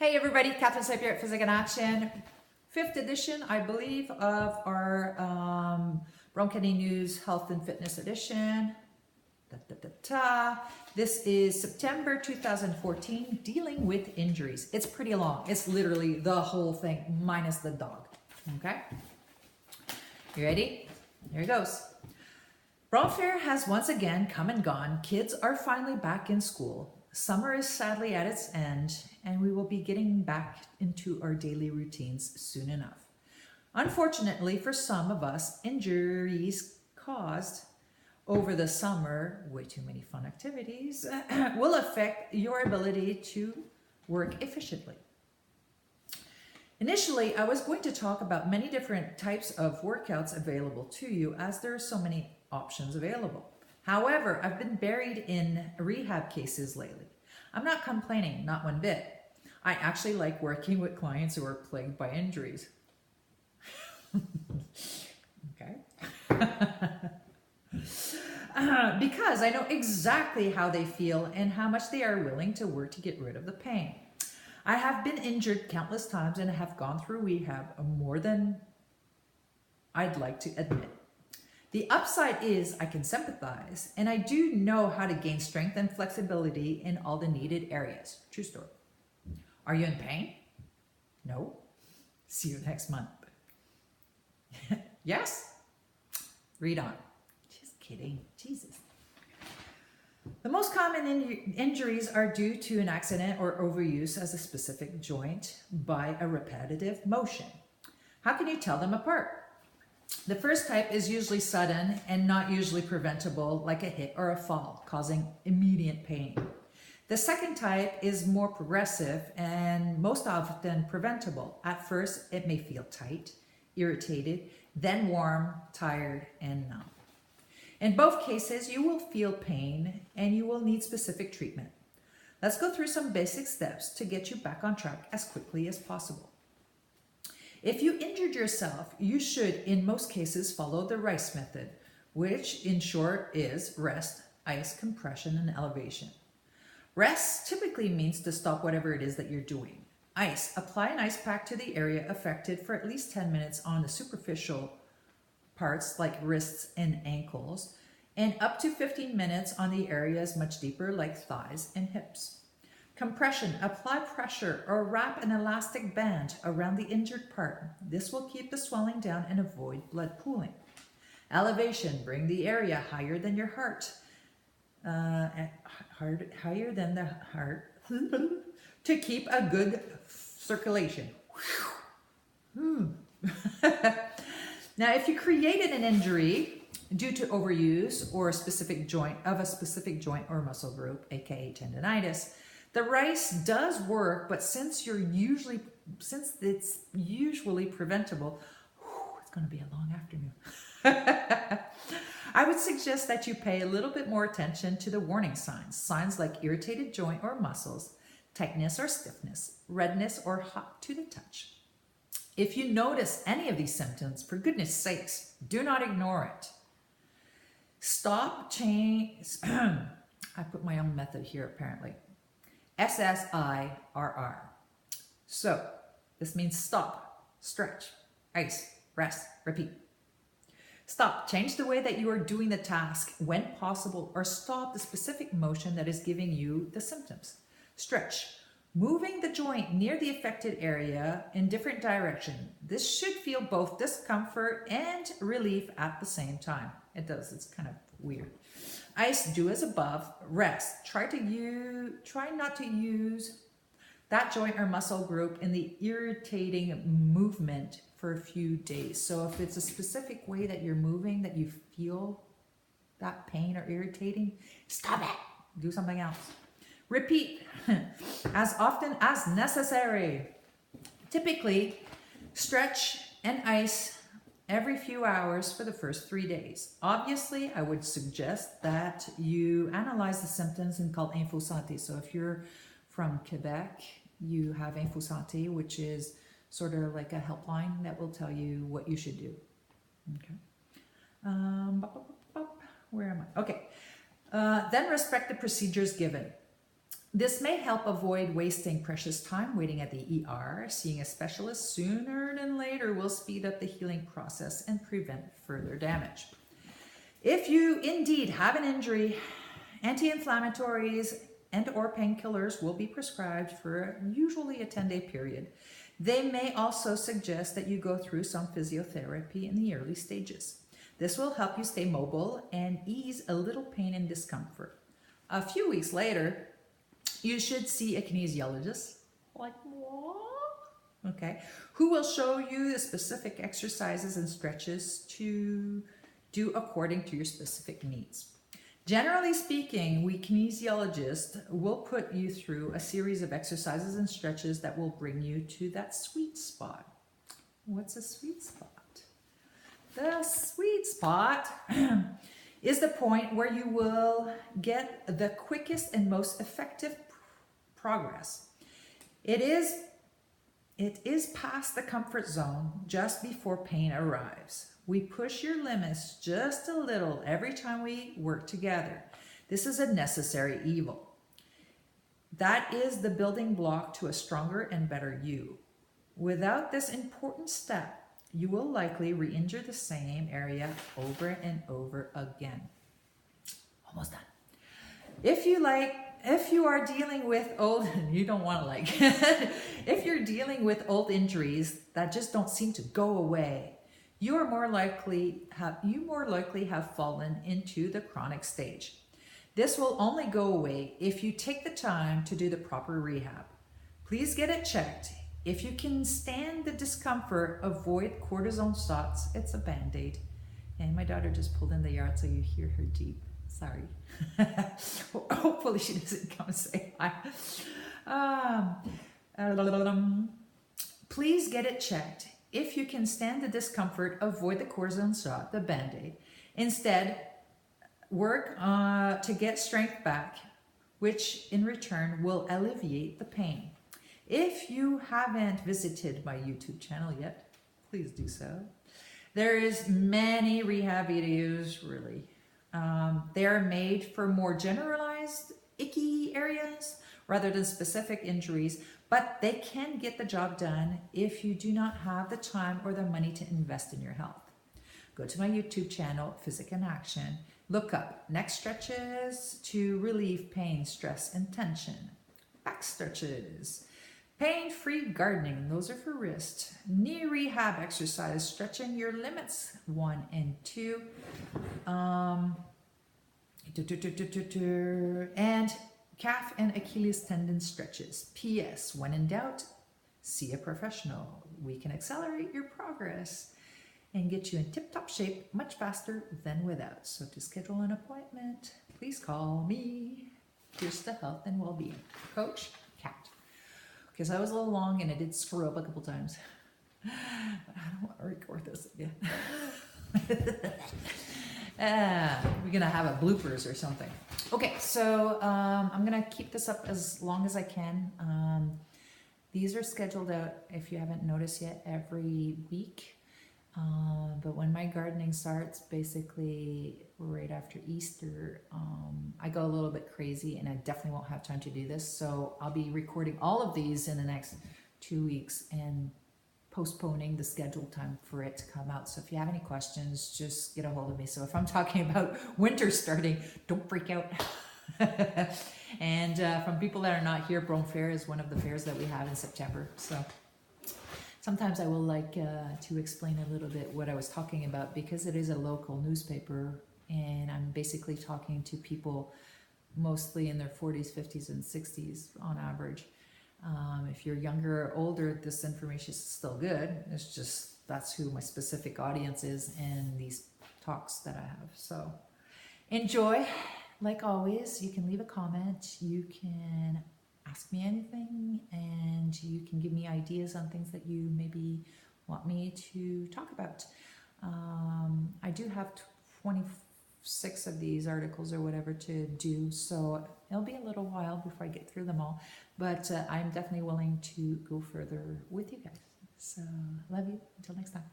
Hey everybody, Catherine St-Pierre at Physikinaction. 5th edition, I believe, of our Brome News Health and Fitness edition. This is September 2014, dealing with injuries. It's pretty long. It's literally the whole thing, minus the dog. Okay? You ready? Here it goes. Brome Fair has once again come and gone. Kids are finally back in school. Summer is sadly at its end, and we will be getting back into our daily routines soon enough. Unfortunately, for some of us, injuries caused over the summer, way too many fun activities, will affect your ability to work efficiently. Initially, I was going to talk about many different types of workouts available to you, as there are so many options available. However, I've been buried in rehab cases lately. I'm not complaining, not one bit. I actually like working with clients who are plagued by injuries. Okay. Because I know exactly how they feel and how much they are willing to work to get rid of the pain. I have been injured countless times and have gone through rehab more than I'd like to admit. The upside is I can sympathize, and I do know how to gain strength and flexibility in all the needed areas. True story. Are you in pain? No. See you next month. Yes? Read on. Just kidding. Jesus. The most common injuries are due to an accident or overuse as a specific joint by a repetitive motion. How can you tell them apart? The first type is usually sudden and not usually preventable, like a hit or a fall, causing immediate pain. The second type is more progressive and most often preventable. At first, it may feel tight, irritated, then warm, tired, and numb. In both cases, you will feel pain and you will need specific treatment. Let's go through some basic steps to get you back on track as quickly as possible. If you injured yourself, you should, in most cases, follow the RICE method, which in short is rest, ice, compression, and elevation. Rest typically means to stop whatever it is that you're doing. Ice, apply an ice pack to the area affected for at least 10 minutes on the superficial parts like wrists and ankles, and up to 15 minutes on the areas much deeper like thighs and hips. Compression, apply pressure or wrap an elastic band around the injured part. This will keep the swelling down and avoid blood pooling. Elevation, bring the area higher than your heart, higher than the heart to keep a good circulation. Now, if you created an injury due to overuse or a specific joint or muscle group, aka tendonitis, the RICE does work, but since it's usually preventable, it's going to be a long afternoon. I would suggest that you pay a little bit more attention to the warning signs. Signs like irritated joint or muscles, tightness or stiffness, redness or hot to the touch. If you notice any of these symptoms, for goodness sakes, do not ignore it. Stop, change. I put my own method here apparently. SSIRR. So this means stop, stretch, ice, rest, repeat. Stop, change the way that you are doing the task when possible, or stop the specific motion that is giving you the symptoms. Stretch, moving the joint near the affected area in different direction. This should feel both discomfort and relief at the same time. It does, it's kind of weird. Ice, do as above. Rest, try not to use that joint or muscle group in the irritating movement for a few days. So if it's a specific way that you're moving that you feel that pain or irritating, stop it. Do something else. Repeat as often as necessary. Typically, stretch and ice every few hours for the first 3 days. Obviously, I would suggest that you analyze the symptoms and call Info Santé. So if you're from Quebec, you have Info Santé, which is sort of like a helpline that will tell you what you should do. Okay. Where am I? Okay. Then respect the procedures given. This may help avoid wasting precious time waiting at the ER. Seeing a specialist sooner than later will speed up the healing process and prevent further damage. If you indeed have an injury, anti-inflammatories and or painkillers will be prescribed for usually a 10-day period. They may also suggest that you go through some physiotherapy in the early stages. This will help you stay mobile and ease a little pain and discomfort. A few weeks later, you should see a kinesiologist, like what? Okay, who will show you the specific exercises and stretches to do according to your specific needs. Generally speaking, we kinesiologists will put you through a series of exercises and stretches that will bring you to that sweet spot. What's a sweet spot? The sweet spot is the point where you will get the quickest and most effective progress. It is past the comfort zone just before pain arrives. We push your limits just a little every time we work together. This is a necessary evil. That is the building block to a stronger and better you. Without this important step, you will likely re-injure the same area over and over again. Almost done. If you are dealing with old, you don't want to like, if you're dealing with old injuries that just don't seem to go away, you more likely have fallen into the chronic stage. This will only go away if you take the time to do the proper rehab. Please get it checked. If you can stand the discomfort, avoid cortisone shots. It's a Band-Aid. And my daughter just pulled in the yard, so you hear her deep. Sorry. Hopefully she doesn't come and say hi. Please get it checked. If you can stand the discomfort, avoid the cortisone shot, the Band-Aid. Instead, work to get strength back, which in return will alleviate the pain. If you haven't visited my YouTube channel yet, please do so. There is many rehab videos, really. They are made for more generalized, icky areas rather than specific injuries, but they can get the job done if you do not have the time or the money to invest in your health. Go to my YouTube channel, Physikinaction. Look up neck stretches to relieve pain, stress, and tension. Back stretches. Pain-free gardening, those are for wrist. Knee rehab exercise, stretching your limits, 1 and 2. And calf and Achilles tendon stretches. P.S. When in doubt, see a professional. We can accelerate your progress and get you in tip-top shape much faster than without. So to schedule an appointment, please call me. Here's to health and well-being. Coach Kat. Because I was a little long and I did screw up a couple times. But I don't want to record this again. We're going to have a bloopers or something. Okay, so I'm going to keep this up as long as I can. These are scheduled out, if you haven't noticed yet, every week. But when my gardening starts, basically right after Easter, I go a little bit crazy and I definitely won't have time to do this. So I'll be recording all of these in the next 2 weeks and postponing the scheduled time for it to come out. So if you have any questions, just get a hold of me. So if I'm talking about winter starting, don't freak out. And from people that are not here, Brome Fair is one of the fairs that we have in September. So sometimes I will like to explain a little bit what I was talking about, because it is a local newspaper and I'm basically talking to people mostly in their 40s, 50s, and 60s on average. If you're younger or older, this information is still good. It's just that's who my specific audience is and these talks that I have. So enjoy. Like always, you can leave a comment. You can ask me anything, and you can give me ideas on things that you maybe want me to talk about. I do have 26 of these articles or whatever to do, so it'll be a little while before I get through them all, but I'm definitely willing to go further with you guys. So love you. Until next time.